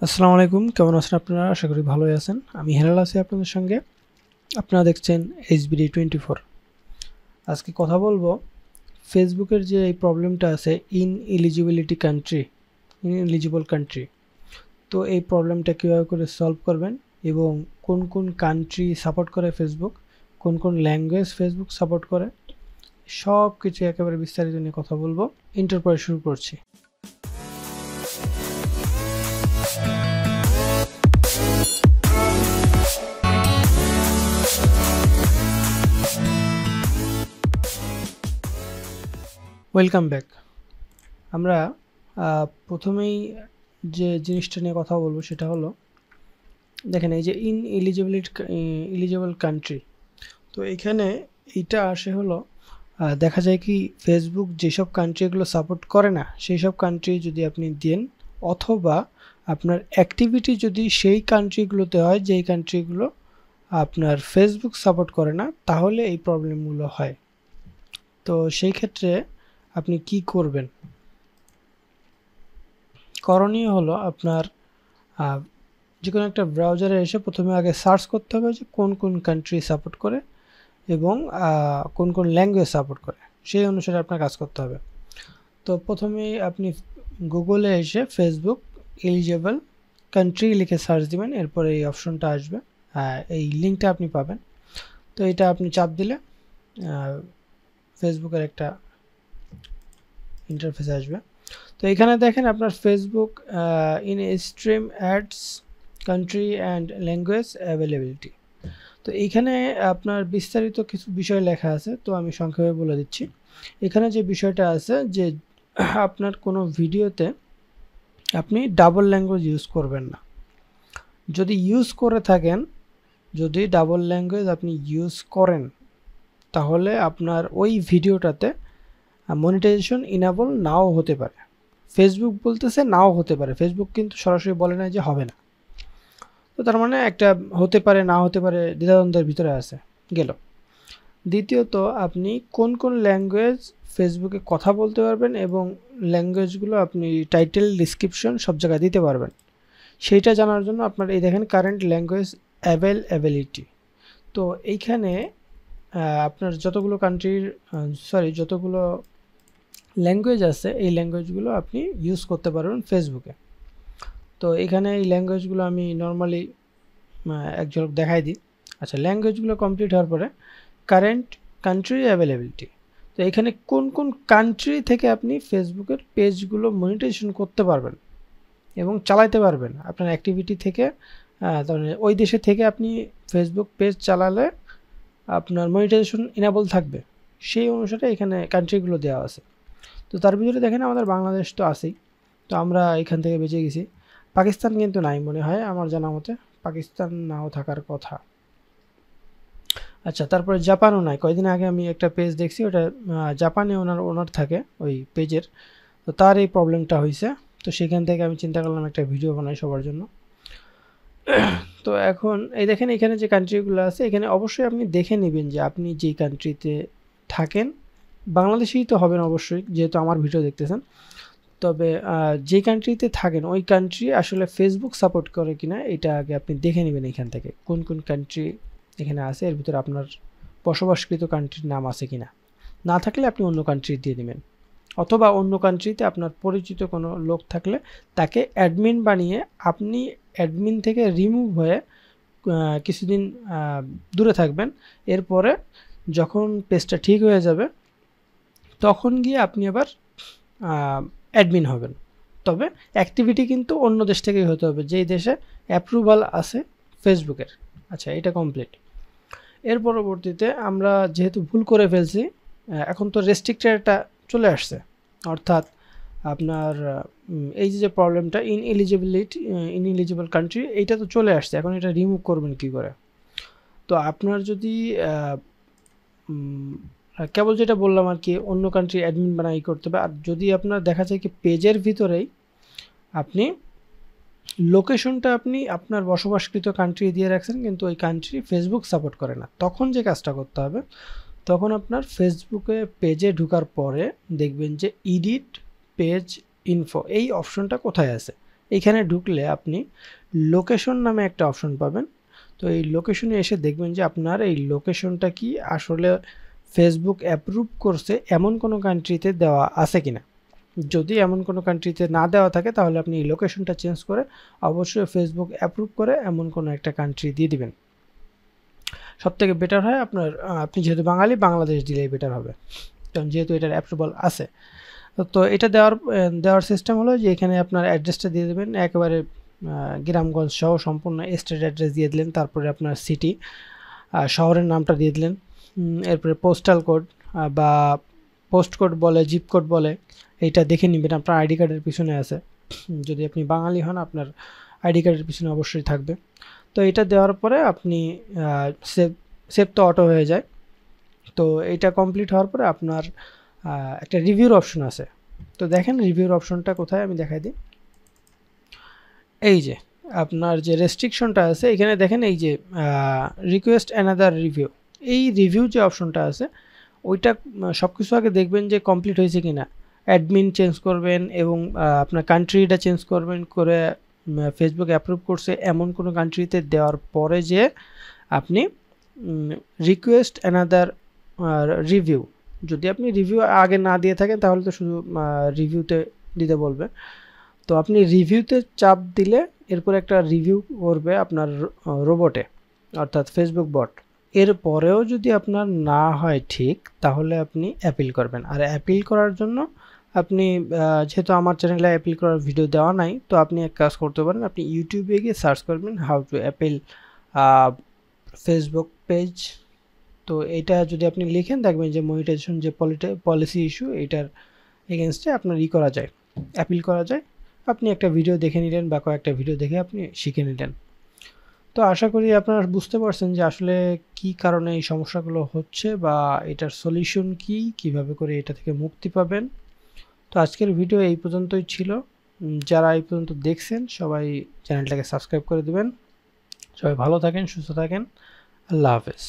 আসসালামু আলাইকুম, কেমন আছেন আপনারা? আশা করি ভালোই আছেন। আমি হেলাল আছি আপনাদের সঙ্গে। আপনারা দেখছেন HBD 24। আজকে কথা বলবো ফেসবুকের যে এই প্রবলেমটা আছে, ইনএলিজিবল কান্ট্রি। তো এই প্রবলেমটা কীভাবে করে সলভ করবেন এবং কোন কোন কান্ট্রি সাপোর্ট করে ফেসবুক, কোন কোন ল্যাঙ্গুয়েজ ফেসবুক সাপোর্ট করে, সব কিছু একেবারে বিস্তারিত নিয়ে কথা বলবো। ইন্টার পরে শুরু করছি। Welcome back. আমরা প্রথমেই যে জিনিসটা নিয়ে কথা বলবো সেটা হলো, দেখেন এই যে ইলিজিবল কান্ট্রি। তো এখানে এইটা আসে হলো, দেখা যায় কি ফেসবুক যেসব কান্ট্রিগুলো সাপোর্ট করে না সেই সব কান্ট্রি যদি আপনি দেন, অথবা আপনার অ্যাক্টিভিটি যদি সেই কান্ট্রিগুলোতে হয় যেই কান্ট্রিগুলো আপনার ফেসবুক সাপোর্ট করে না, তাহলে এই প্রবলেমগুলো হয়। তো সেই ক্ষেত্রে আপনি কি করবেন? করণীয় হলো আপনার যে কোনো একটা ব্রাউজারে এসে প্রথমে আগে সার্চ করতে হবে যে কোন কোন কান্ট্রি সাপোর্ট করে এবং কোন কোন ল্যাঙ্গুয়েজ সাপোর্ট করে, সেই অনুসারে আপনার কাজ করতে হবে। তো প্রথমেই আপনি গুগলে এসে ফেসবুক এলিজেবল কান্ট্রি লিখে সার্চ দিবেন, এরপরে এই অপশনটা আসবে, এই লিঙ্কটা আপনি পাবেন। তো এটা আপনি চাপ দিলে ফেসবুকের একটা ইন্টারফেস আসবে। তো এখানে দেখেন আপনার Facebook in stream ads country and language availability. তো এইখানে আপনার বিস্তারিত কিছু বিষয় লেখা আছে, তো আমি সংক্ষেপে বলে দিচ্ছি। এখানে যে বিষয়টা আছে যে আপনার কোনো ভিডিওতে আপনি ডাবল ল্যাঙ্গুয়েজ ইউজ করবেন না। যদি ইউজ করে থাকেন, যদি ডাবল ল্যাঙ্গুয়েজ আপনি ইউজ করেন, তাহলে আপনার ওই ভিডিওটাতে মনিটাইজেশন ইনেবল নাও হতে পারে। ফেসবুক বলতেছে নাও হতে পারে, ফেসবুক কিন্তু সরাসরি বলে না যে হবে না। তো তার মানে একটা হতে পারে না হতে পারে দ্বিধাদ্বন্দ্বের ভিতরে আছে গেল। দ্বিতীয়ত, আপনি কোন কোন ল্যাঙ্গুয়েজ ফেসবুকে কথা বলতে পারবেন এবং ল্যাঙ্গুয়েজগুলো আপনি টাইটেল ডিসক্রিপশন সব জায়গায় দিতে পারবেন, সেইটা জানার জন্য আপনার এই দেখেন কারেন্ট ল্যাঙ্গুয়েজ অ্যাভেলেবিলিটি। তো এইখানে আপনার যতগুলো যতগুলো ল্যাঙ্গুয়েজ আছে এই ল্যাঙ্গুয়েজগুলো আপনি ইউজ করতে পারবেন ফেসবুকে। তো এখানে এই ল্যাঙ্গুয়েজগুলো আমি নর্মালি এক ঝলক দেখাই দিই। আচ্ছা, ল্যাঙ্গুয়েজগুলো কমপ্লিট হওয়ার পরে কারেন্ট কান্ট্রি অ্যাভেলেবিলিটি। তো এখানে কোন কোন কান্ট্রি থেকে আপনি ফেসবুকের পেজগুলো মনিটাইজেশন করতে পারবেন এবং চালাতে পারবেন আপনার অ্যাক্টিভিটি থেকে, তার মানে ওই দেশে থেকে আপনি ফেসবুক পেজ চালালে আপনার মনিটাইজেশন ইনেবল থাকবে, সেই অনুসারে এখানে কান্ট্রিগুলো দেওয়া আছে। তো তার ভিতরে দেখেন আমাদের বাংলাদেশ তো আছেই, তো আমরা এখান থেকে বেঁচে গেছি। পাকিস্তান কিন্তু নাই মনে হয়, আমার জানা মতে পাকিস্তান নাও থাকার কথা। আচ্ছা, তারপরে জাপানও নাই। কয়েকদিন আগে আমি একটা পেজ দেখছি, ওটা জাপানে ওনার থাকে ওই পেজের, তো তার এই প্রবলেমটা হয়েছে। তো সেখান থেকে আমি চিন্তা করলাম একটা ভিডিও বানাই সবার জন্য। তো এখন এই দেখেন এখানে যে কান্ট্রিগুলো আছে, এখানে অবশ্যই আপনি দেখে নেবেন যে আপনি যেই কান্ট্রিতে থাকেন, বাংলাদেশেই তো হবেন অবশ্যই যেহেতু আমার ভিডিও দেখতেছেন। তবে যে কান্ট্রিতে থাকেন ওই কান্ট্রি আসলে ফেসবুক সাপোর্ট করে কিনা এটা আগে আপনি দেখে নেবেন। এখান থেকে কোন কোন কান্ট্রি এখানে আছে, এর ভিতরে আপনার বসবাসকৃত কান্ট্রির নাম আছে কিনা। না থাকলে আপনি অন্য কান্ট্রি দিয়ে দিবেন, অথবা অন্য কান্ট্রিতে আপনার পরিচিত কোনো লোক থাকলে তাকে অ্যাডমিন বানিয়ে আপনি অ্যাডমিন থেকে রিমুভ হয়ে কিছুদিন দূরে থাকবেন। এরপরে যখন পেজটা ঠিক হয়ে যাবে তখন গিয়ে আপনি আবার অ্যাডমিন হবেন। তবে অ্যাক্টিভিটি কিন্তু অন্য দেশ থেকেই হতে হবে, যেই দেশে অ্যাপ্রুভাল আছে ফেসবুকের। আচ্ছা, এটা কমপ্লিট। এর পরবর্তীতে আমরা যেহেতু ভুল করে ফেলছি, এখন তো রেস্ট্রিক্টেডটা চলে আসছে, অর্থাৎ আপনার এই যে প্রবলেমটা ইনএলিজিবল কান্ট্রি, এইটা তো চলে আসছে। এখন এটা রিমুভ করবেন কি করে? তো আপনার যদি কেবল যেটা বললাম আর কি, অন্য কান্ট্রি অ্যাডমিন বানাই করতে হবে। আর যদি আপনার দেখা যায় কি পেজের ভিতরেই আপনি লোকেশনটা আপনি আপনার বসবাসকৃত কান্ট্রি দিয়ে রাখছেন, কিন্তু ওই কান্ট্রি ফেসবুক সাপোর্ট করে না, তখন যে কাজটা করতে হবে, তখন আপনার ফেসবুকে পেজে ঢোকার পরে দেখবেন যে এডিট পেজ ইনফো এই অপশনটা কোথায় আছে, এখানে ঢুকলে আপনি লোকেশন নামে একটা অপশন পাবেন। তো এই লোকেশনে এসে দেখবেন যে আপনার এই লোকেশনটা কি আসলে ফেসবুক অ্যাপ্রুভ করছে এমন কোনো কান্ট্রিতে দেওয়া আছে কিনা। যদি এমন কোনো কান্ট্রিতে না দেওয়া থাকে তাহলে আপনি এই লোকেশনটা চেঞ্জ করে অবশ্যই ফেসবুক অ্যাপ্রুভ করে এমন কোনো একটা কান্ট্রি দিয়ে দিবেন। সবথেকে বেটার হয় আপনার আপনি যেহেতু বাঙালি, বাংলাদেশ দিলেই বেটার হবে, কারণ যেহেতু এটার অ্যাপ্রুভাল আছে। তো এটা দেওয়ার সিস্টেম হলো যে এখানে আপনার অ্যাড্রেসটা দিয়ে দেবেন, একেবারে গ্রামগঞ্জ সহ সম্পূর্ণ স্টেট অ্যাড্রেস দিয়ে দিলেন, তারপরে আপনার সিটি শহরের নামটা দিয়ে দিলেন, এরপরে পোস্টাল কোড বা পোস্ট কোড বলে, জিপ কোড বলে, এইটা দেখে নেবেন আপনার আইডি কার্ডের পিছনে আছে। যদি আপনি বাঙালি হন আপনার আইডি কার্ডের পিছনে অবশ্যই থাকবে। তো এটা দেওয়ার পরে আপনি সেভ সেভ তো অটো হয়ে যায়। তো এটা কমপ্লিট হওয়ার পরে আপনার একটা রিভিউর অপশন আছে। তো দেখেন রিভিউর অপশনটা কোথায়, আমি দেখাই দিই। এই যে আপনার যে রেস্ট্রিকশনটা আছে এখানে দেখেন, এই যে রিকোয়েস্ট অ্যানাদার রিভিউ, এই রিভিউ যে অপশনটা আছে ওইটা সব কিছু আগে দেখবেন যে কমপ্লিট হয়েছে কিনা। অ্যাডমিন চেঞ্জ করবেন এবং আপনার কান্ট্রিটা চেঞ্জ করবেন করে ফেসবুক অ্যাপ্রুভ করছে এমন কোনো কান্ট্রিতে দেওয়ার পরে যে আপনি রিকোয়েস্ট অ্যানাদার রিভিউ, যদি আপনি রিভিউ আগে না দিয়ে থাকেন তাহলে তো শুধু রিভিউতে দিতে বলবে। তো আপনি রিভিউতে চাপ দিলে এরপর একটা রিভিউ করবে আপনার রোবটে, অর্থাৎ ফেসবুক বট। এরপরেও যদি আপনার না হয় ঠিক, তাহলে আপনি অ্যাপিল করবেন। আর অ্যাপিল করার জন্য আপনি যেহেতু আমার চ্যানেলে অ্যাপিল করার ভিডিও দেওয়া নাই, তো আপনি এক কাজ করতে পারেন, আপনি ইউটিউবে গিয়ে সার্চ করবেন how to appeal Facebook page. তো এটা যদি আপনি লিখেন দেখবেন যে মনিটাইজেশন যে পলিসি ইস্যু, এটার এগেনস্টে আপনার করা যায়, অ্যাপিল করা যায়। আপনি একটা ভিডিও দেখে নিলেন বা কয়েকটা ভিডিও দেখে আপনি শিখে নিলেন। তো আশা করি আপনারা বুঝতে পারছেন যে আসলে কি কারণে এই সমস্যাগুলো হচ্ছে বা এটার সলিউশন কি, কিভাবে করে এটা থেকে মুক্তি পাবেন। তো আজকের ভিডিও এই পর্যন্তই ছিল। যারা এই পর্যন্ত দেখছেন সবাই চ্যানেলটাকে সাবস্ক্রাইব করে দিবেন। সবাই ভালো থাকেন, সুস্থ থাকেন। আল্লাহ হাফেজ।